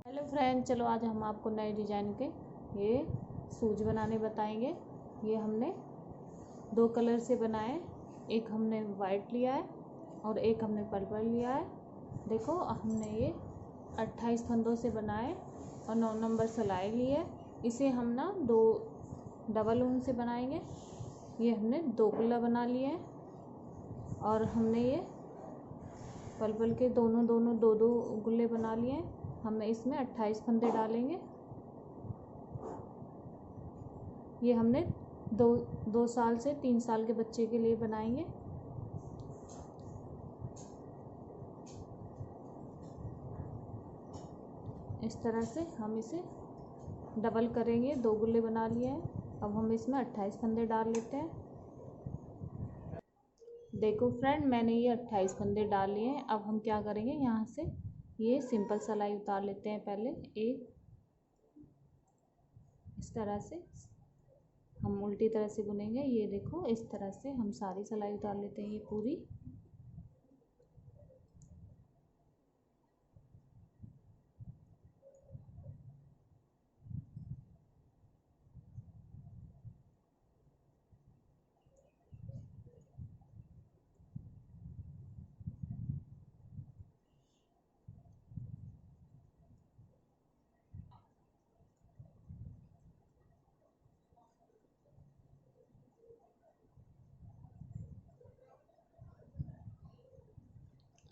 Hello friend, चलो आज हम आपको नए डिज़ाइन के ये शूज बनाने बताएंगे। ये हमने दो कलर से बनाए, एक हमने वाइट लिया है और एक हमने पर्पल लिया है। देखो हमने ये 28 फंदों से बनाए और 9 नंबर सिलाई ली है। इसे हम ना दो डबल ऊन से बनाएंगे। ये हमने दो गुल्ला बना लिए हैं और हमने ये पर्पल के दोनों दो दो गुल्ले बना लिए हैं। हमें इसमें 28 फंदे डालेंगे। ये हमने दो साल से 3 साल के बच्चे के लिए बनाएंगे। इस तरह से हम इसे डबल करेंगे। दो गुल्ले बना लिए हैं। अब हम इसमें 28 फंदे डाल लेते हैं। देखो फ्रेंड, मैंने ये 28 फंदे डाल लिए हैं। अब हम क्या करेंगे, यहाँ से ये सिंपल सिलाई उतार लेते हैं। पहले एक इस तरह से हम उल्टी तरह से बुनेंगे। ये देखो इस तरह से हम सारी सिलाई उतार लेते हैं, ये पूरी।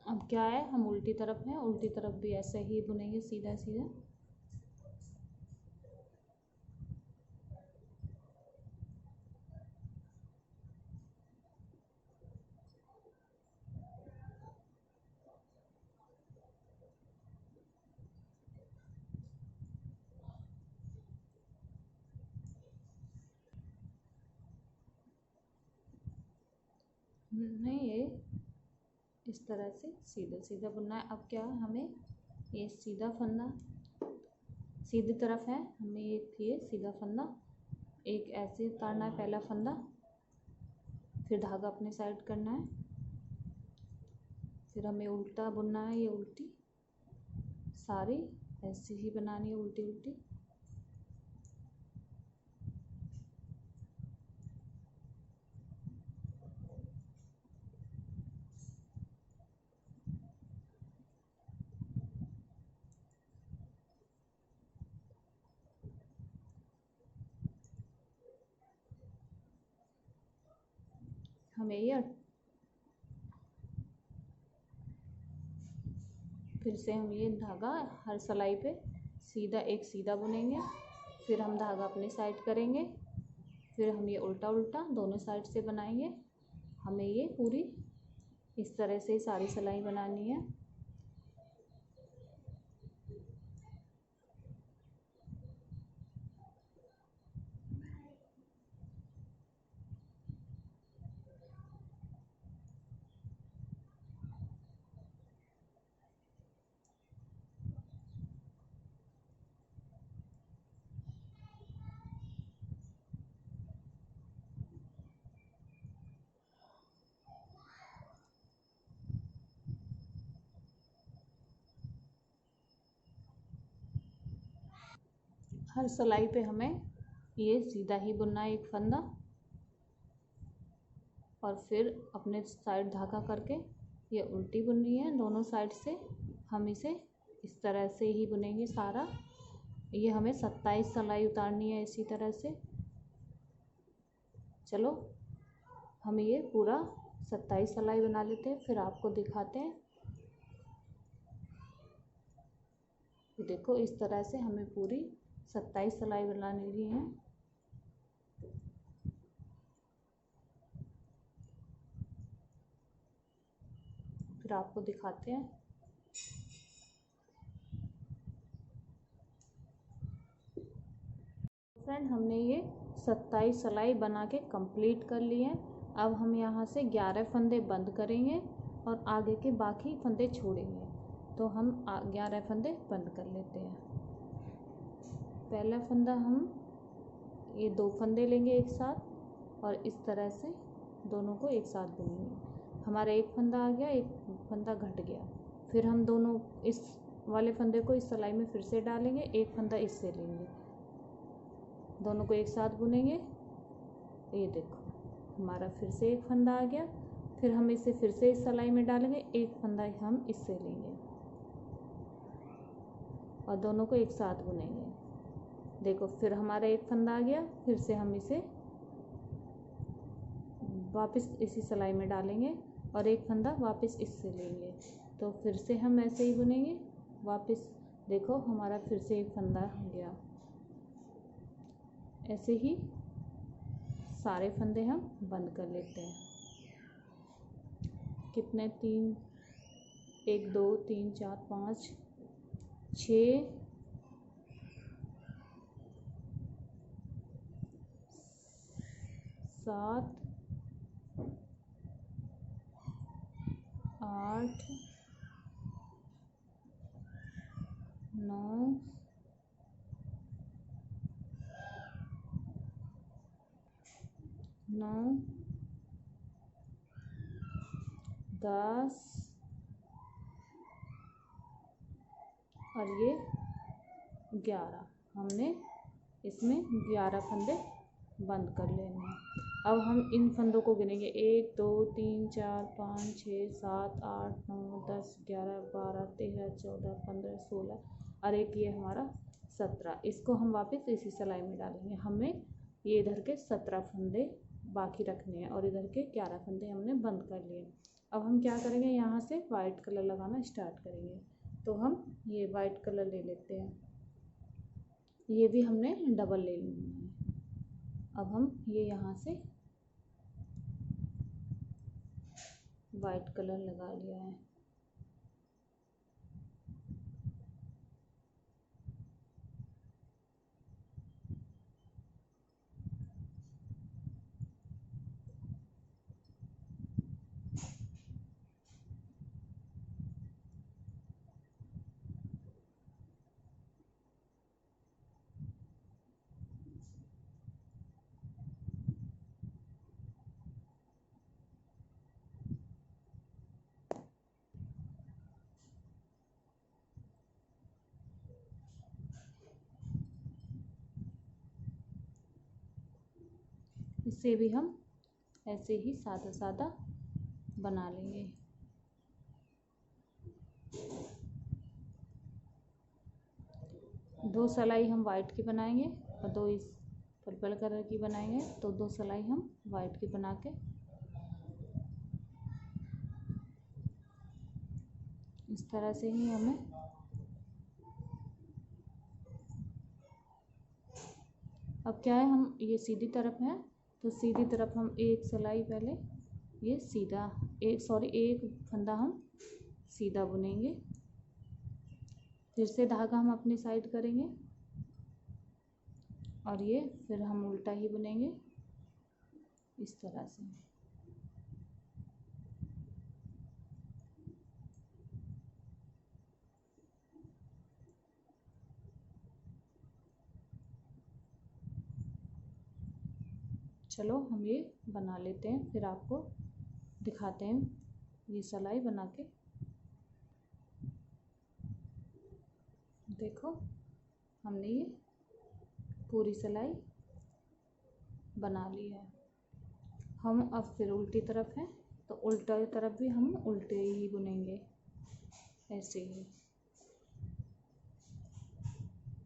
अब क्या है, हम उल्टी तरफ हैं, उल्टी तरफ भी ऐसे ही बुनेंगे, सीधा सीधा। नहीं, ये इस तरह से सीधा सीधा बुनना है। अब क्या है, हमें ये सीधा फंदा सीधी तरफ है, हमें ये सीधा फंदा एक ऐसे उतारना है, पहला फंदा, फिर धागा अपने साइड करना है, फिर हमें उल्टा बुनना है। ये उल्टी सारी ऐसे ही बनानी है, उल्टी उल्टी। हमें ये फिर से हम ये धागा हर सिलाई पे सीधा एक सीधा बुनेंगे, फिर हम धागा अपनी साइड करेंगे, फिर हम ये उल्टा उल्टा दोनों साइड से बनाएंगे। हमें ये पूरी इस तरह से सारी सिलाई बनानी है। हर सिलाई पे हमें ये सीधा ही बुनना है, एक फंदा, और फिर अपने साइड धागा करके ये उल्टी बुननी है दोनों साइड से। हम इसे इस तरह से ही बुनेंगे सारा। ये हमें 27 सिलाई उतारनी है इसी तरह से। चलो हम ये पूरा 27 सिलाई बना लेते हैं, फिर आपको दिखाते हैं। देखो इस तरह से हमें पूरी 27 सिलाई बनानी है। फिर आपको दिखाते हैं। फ्रेंड, हमने ये 27 सिलाई बना के कंप्लीट कर लिए हैं। अब हम यहाँ से 11 फंदे बंद करेंगे और आगे के बाकी फंदे छोड़ेंगे। तो हम 11 फंदे बंद कर लेते हैं। पहला फंदा हम ये 2 फंदे लेंगे एक साथ और इस तरह से दोनों को एक साथ बुनेंगे। हमारा एक फंदा आ गया, एक फंदा घट गया। फिर हम दोनों इस वाले फंदे को इस सिलाई में फिर से डालेंगे, एक फंदा इससे लेंगे, दोनों को एक साथ बुनेंगे। ये देखो हमारा फिर से एक फंदा आ गया, फिर हम इसे फिर से इस सिलाई में डालेंगे, एक फंदा हम इससे लेंगे और दोनों को एक साथ बुनेंगे। देखो फिर हमारा एक फंदा आ गया, फिर से हम इसे वापस इसी सिलाई में डालेंगे और एक फंदा वापस इससे लेंगे, तो फिर से हम ऐसे ही बुनेंगे वापस। देखो हमारा फिर से एक फंदा हो गया। ऐसे ही सारे फंदे हम बंद कर लेते हैं। कितने, 3, 1 2 3 4 5 6 7 8 9 10 और ये 11। हमने इसमें 11 फंदे बंद कर लेने हैं। अब हम इन फंदों को गिनेंगे, 1 2 3 4 5 6 7 8 9 10 11 12 13 14 15 16 और एक ये हमारा 17। इसको हम वापस इसी सिलाई में डालेंगे। हमें ये इधर के 17 फंदे बाकी रखने हैं और इधर के 11 फंदे हमने बंद कर लिए। अब हम क्या करेंगे, यहाँ से वाइट कलर लगाना स्टार्ट करेंगे। तो हम ये वाइट कलर ले लेते हैं, ये भी हमने डबल ले लेना है। अब हम ये यहाँ से वाइट कलर लगा लिया है। इसे भी हम ऐसे ही सादा सादा बना लेंगे। दो सिलाई हम वाइट की बनाएंगे और दो इस पर्पल कलर की बनाएंगे। तो 2 सिलाई हम वाइट की बना के इस तरह से ही हमें अब क्या है, हम ये सीधी तरफ है तो सीधी तरफ हम एक सिलाई पहले ये सीधा एक फंदा हम सीधा बुनेंगे, फिर से धागा हम अपनी साइड करेंगे और ये फिर हम उल्टा ही बुनेंगे इस तरह से। चलो हम ये बना लेते हैं, फिर आपको दिखाते हैं ये सिलाई बना के। देखो हमने ये पूरी सिलाई बना ली है। हम अब फिर उल्टी तरफ है तो उल्टा तरफ भी हम उल्टे ही बुनेंगे, ऐसे ही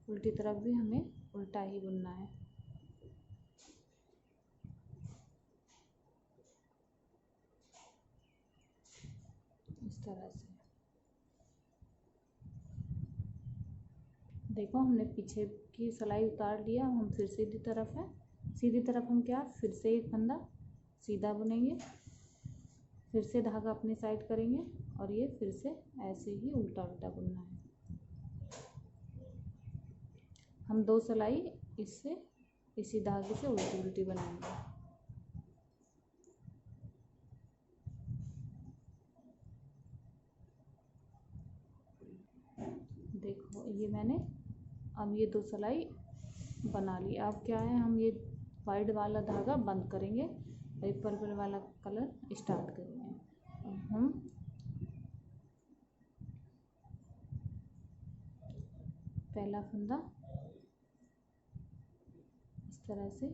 उल्टी तरफ भी हमें उल्टा ही बुनना है। इस तरह से देखो हमने पीछे की सिलाई उतार लिया, हम फिर सीधी तरफ है। सीधी तरफ हम क्या फिर से एक फंदा सीधा बुनेंगे, फिर से धागा अपनी साइड करेंगे और ये फिर से ऐसे ही उल्टा उल्टा बुनना है। हम 2 सिलाई इससे इसी धागे से उल्टी उल्टी बनाएंगे। देखो ये मैंने अब ये 2 सिलाई बना ली। अब क्या है, हम ये वाइट वाला धागा बंद करेंगे और ये पर्पल वाला कलर स्टार्ट करेंगे। अब हम पहला फंदा इस तरह से,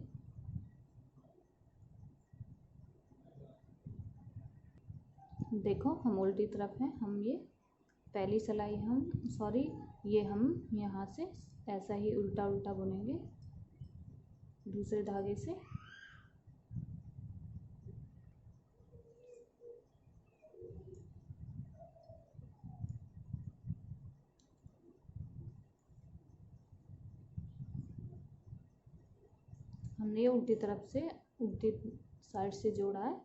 देखो हम उल्टी तरफ हैं, हम ये पहली सिलाई ये हम यहाँ से ऐसा ही उल्टा उल्टा बुनेंगे दूसरे धागे से। हमने ये उल्टी तरफ से उल्टी साइड से जोड़ा है।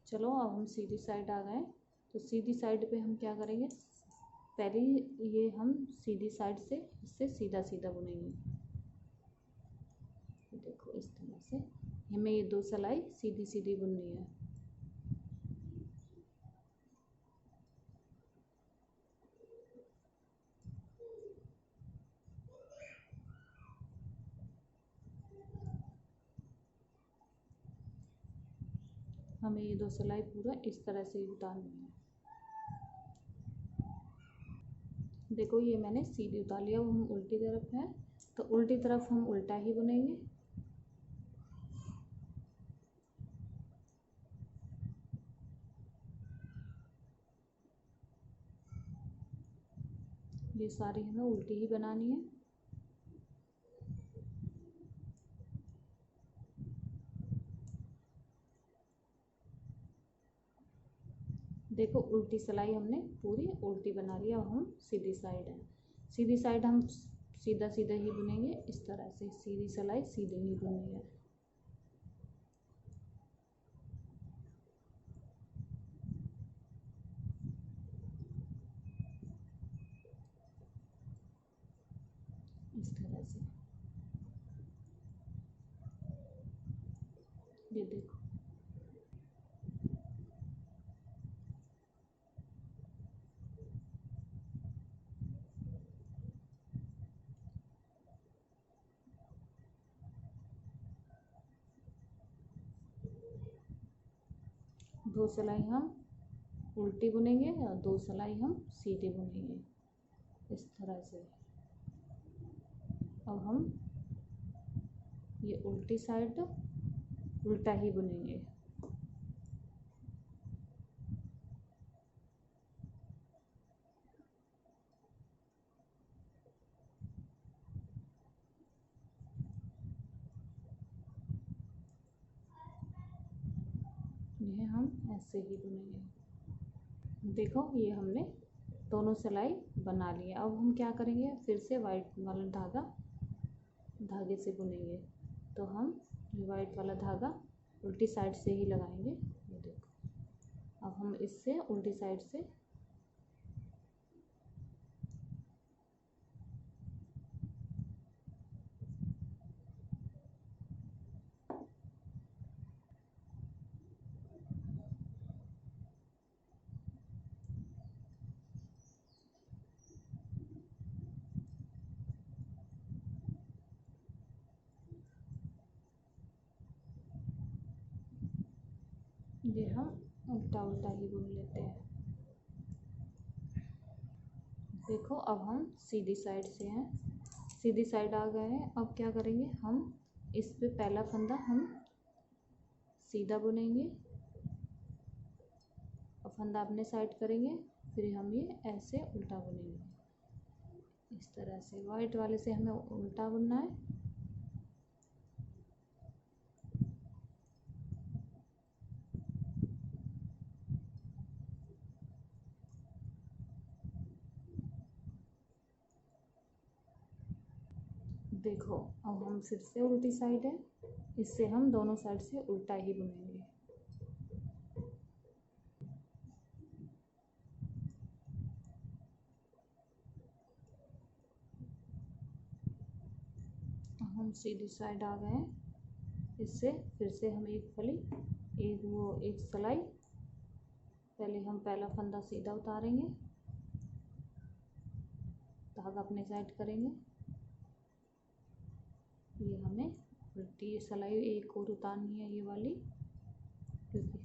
चलो अब हम सीधी साइड आ गए, तो सीधी साइड पे हम क्या करेंगे, पहले ये हम सीधी साइड से इससे सीधा सीधा बुनेंगे। देखो इस तरह से हमें ये 2 सिलाई सीधी सीधी बुननी है। हमें ये 2 सिलाई पूरा इस तरह से उतारनी है। देखो ये मैंने सीधी उतार लिया, अब हम उल्टी तरफ हैं, तो उल्टी तरफ हम उल्टा ही बुनेंगे। ये सारी हमें उल्टी ही बनानी है। देखो उल्टी सिलाई हमने पूरी उल्टी बना लिया, अब हम सीधी साइड है, सीधी साइड हम सीधा सीधा ही बुनेंगे इस तरह से, सीधी सिलाई सीधे ही बुननी है। इस तरह से ये देखो, दो सिलाई हम उल्टी बुनेंगे और 2 सिलाई हम सीधी बुनेंगे इस तरह से। अब हम ये उल्टी साइड उल्टा ही बुनेंगे। ये हम ऐसे ही बुनेंगे। देखो ये हमने दोनों सिलाई बना लिया, अब हम क्या करेंगे, फिर से वाइट वाला धागे से बुनेंगे। तो हम वाइट वाला धागा उल्टी साइड से ही लगाएंगे। ये देखो अब हम इससे उल्टी साइड से ये हम उल्टा उल्टा ही बुन लेते हैं। देखो अब हम सीधी साइड से हैं, सीधी साइड आ गए हैं। अब क्या करेंगे, हम इस पे पहला फंदा हम सीधा बुनेंगे और फंदा अपने साइड करेंगे, फिर हम ये ऐसे उल्टा बुनेंगे इस तरह से। वाइट वाले से हमें उल्टा बुनना है। देखो अब हम फिर से उल्टी साइड है, इससे हम दोनों साइड से उल्टा ही बुनेंगे। हम सीधी साइड आ गए, इससे फिर से हम एक फली एक सिलाई, पहले हम पहला फंदा सीधा उतारेंगे, धागा अपने साइड करेंगे, ये हमें उल्टी सिलाई एक और उतारनी है ये वाली, क्योंकि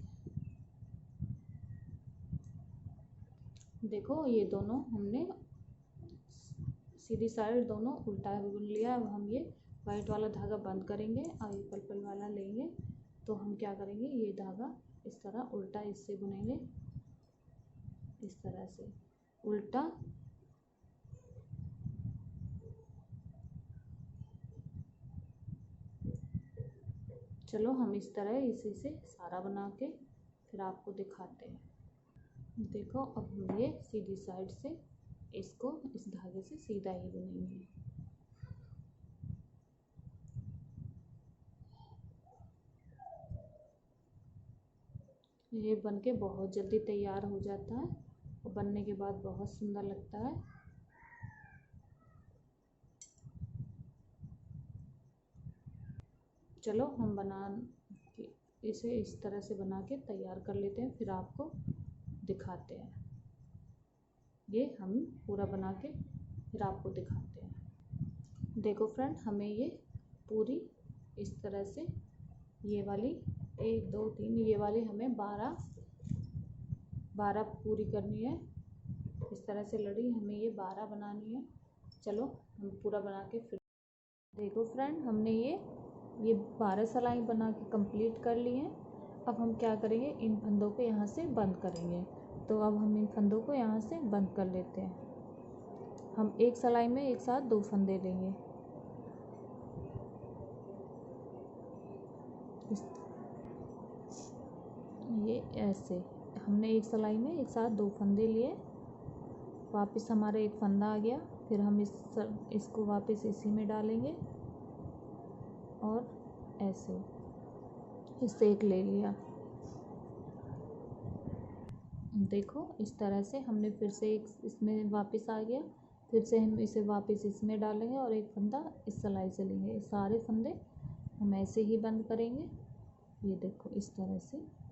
देखो ये दोनों हमने सीधी साइड दोनों उल्टा बुन लिया। अब हम ये वाइट वाला धागा बंद करेंगे और ये पर्पल वाला लेंगे, तो हम क्या करेंगे, ये धागा इस तरह उल्टा इससे बुनेंगे, इस तरह से उल्टा, चलो हम इस तरह इसी से सारा बना के फिर आपको दिखाते हैं। देखो अब हम ये सीधी साइड से इसको इस धागे से सीधा ही बुनेंगे। ये बनके बहुत जल्दी तैयार हो जाता है और बनने के बाद बहुत सुंदर लगता है। चलो हम इसे इस तरह से बना के तैयार कर लेते हैं, फिर आपको दिखाते हैं। ये हम पूरा बना के फिर आपको दिखाते हैं। देखो फ्रेंड, हमें ये पूरी इस तरह से ये वाली 1 2 3 ये वाली हमें 12 पूरी करनी है। इस तरह से लड़ी हमें ये 12 बनानी है। चलो हम पूरा बना के फिर देखो फ्रेंड, हमने ये 12 सिलाई बना के कंप्लीट कर ली हैं। अब हम क्या करेंगे, इन फंदों को यहाँ से बंद करेंगे। तो अब हम इन फंदों को यहाँ से बंद कर लेते हैं। हम एक सिलाई में एक साथ 2 फंदे लेंगे। ये ऐसे हमने एक सिलाई में एक साथ 2 फंदे लिए, वापस हमारा एक फंदा आ गया, फिर हम इसको वापस इसी में डालेंगे और ऐसे इससे एक ले लिया। देखो इस तरह से हमने फिर से एक इसमें वापस आ गया, फिर से हम इसे वापस इसमें डालेंगे और एक फंदा इस सिलाई से लेंगे। सारे फंदे हम ऐसे ही बंद करेंगे। ये देखो इस तरह से।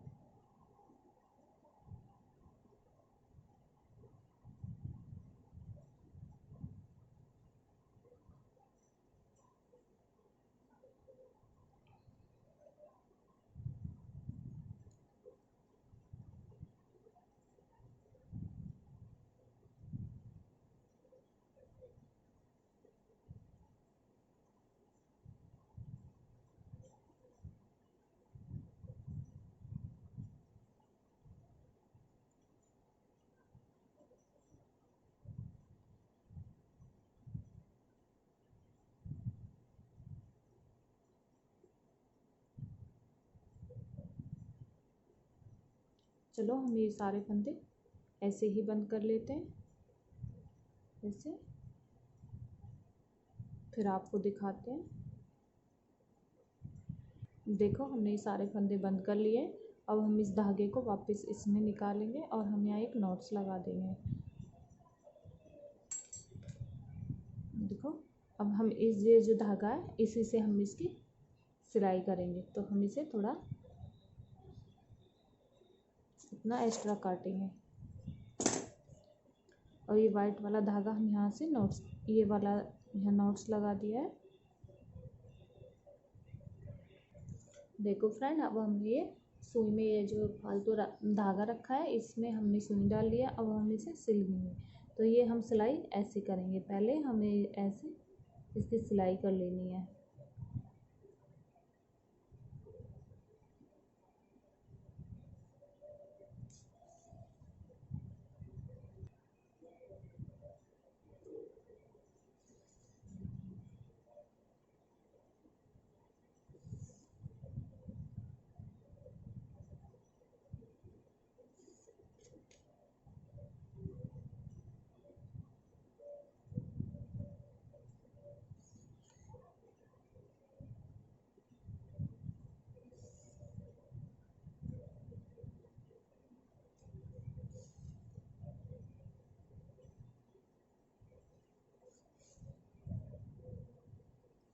चलो हम ये सारे फंदे ऐसे ही बंद कर लेते हैं ऐसे, फिर आपको दिखाते हैं। देखो हमने ये सारे फंदे बंद कर लिए। अब हम इस धागे को वापस इसमें निकालेंगे और हम यहाँ एक नॉट्स लगा देंगे। देखो अब हम ये जो धागा है इसी से हम इसकी सिलाई करेंगे, तो हम इसे थोड़ा इतना एक्स्ट्रा काटेंगे और ये वाइट वाला धागा हम यहाँ से नॉट्स, ये वाला यहाँ नॉट्स लगा दिया है। देखो फ्रेंड, अब हम ये सुई में ये जो फालतू धागा रखा है इसमें हमने सुई डाल लिया। अब हम इसे सिल लेंगे। तो ये हम सिलाई ऐसे करेंगे, पहले हमें ऐसे इसकी सिलाई कर लेनी है।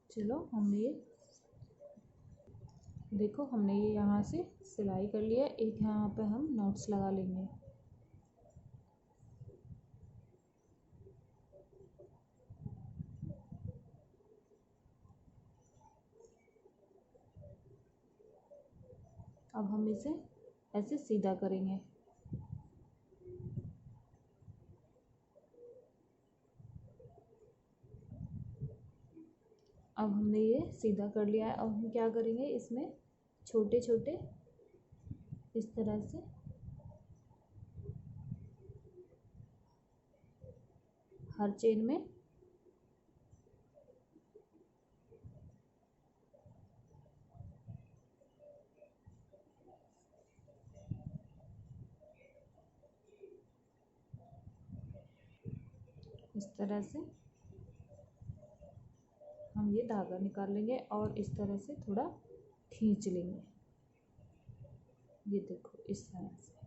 चलो हम ये देखो हमने ये यहाँ से सिलाई कर लिया, एक यहाँ पे हम नॉट्स लगा लेंगे। अब हम इसे ऐसे सीधा करेंगे। अब हमने ये सीधा कर लिया है। अब हम क्या करेंगे, इसमें छोटे छोटे इस तरह से हर चेन में इस तरह से हम ये धागा निकाल लेंगे और इस तरह से थोड़ा खींच लेंगे। ये देखो इस तरह से।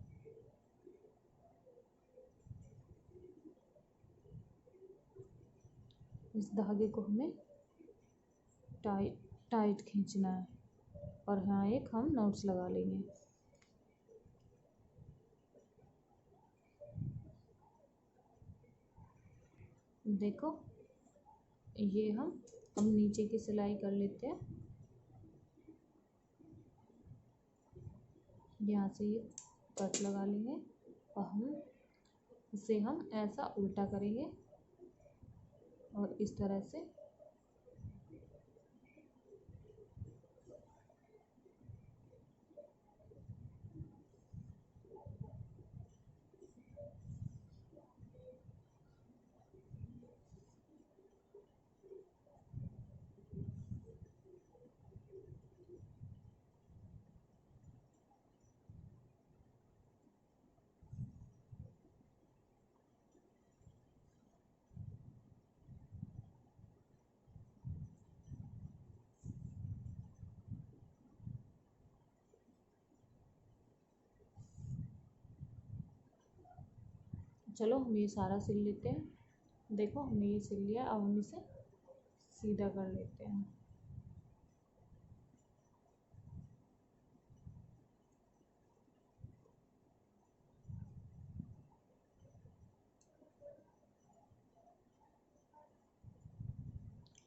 इस धागे को हमें टाइट खींचना है और यहाँ एक हम नॉट्स लगा लेंगे। देखो ये हम अब नीचे की सिलाई कर लेते हैं। यहाँ से ये कट लगा लेंगे और इसे हम ऐसा उल्टा करेंगे और इस तरह से चलो हम ये सारा सिल लेते हैं। देखो हमने ये सिल लिया, अब हम इसे सीधा कर लेते हैं।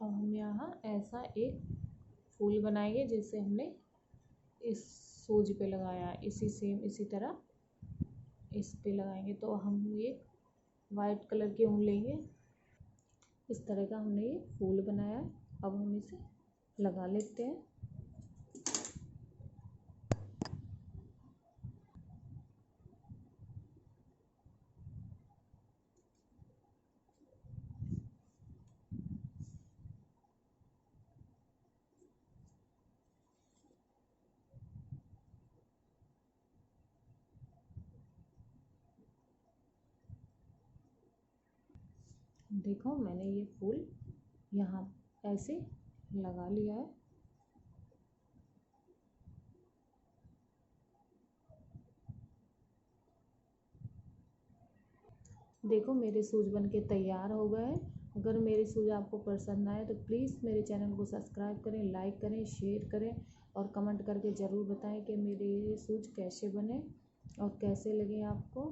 अब हम यहाँ ऐसा एक फूल बनाएंगे जैसे हमने इस सूज पे लगाया, इसी सेम इसी तरह इस पे लगाएंगे। तो हम ये वाइट कलर की ऊन लेंगे, इस तरह का हमने ये फूल बनाया। अब हम इसे लगा लेते हैं। देखो मैंने ये फूल यहाँ ऐसे लगा लिया है। देखो मेरे सूज बन के तैयार हो गए हैं। अगर मेरे सूज आपको पसंद आए तो प्लीज़ मेरे चैनल को सब्सक्राइब करें, लाइक करें, शेयर करें और कमेंट करके ज़रूर बताएं कि मेरे सूज कैसे बने और कैसे लगे आपको।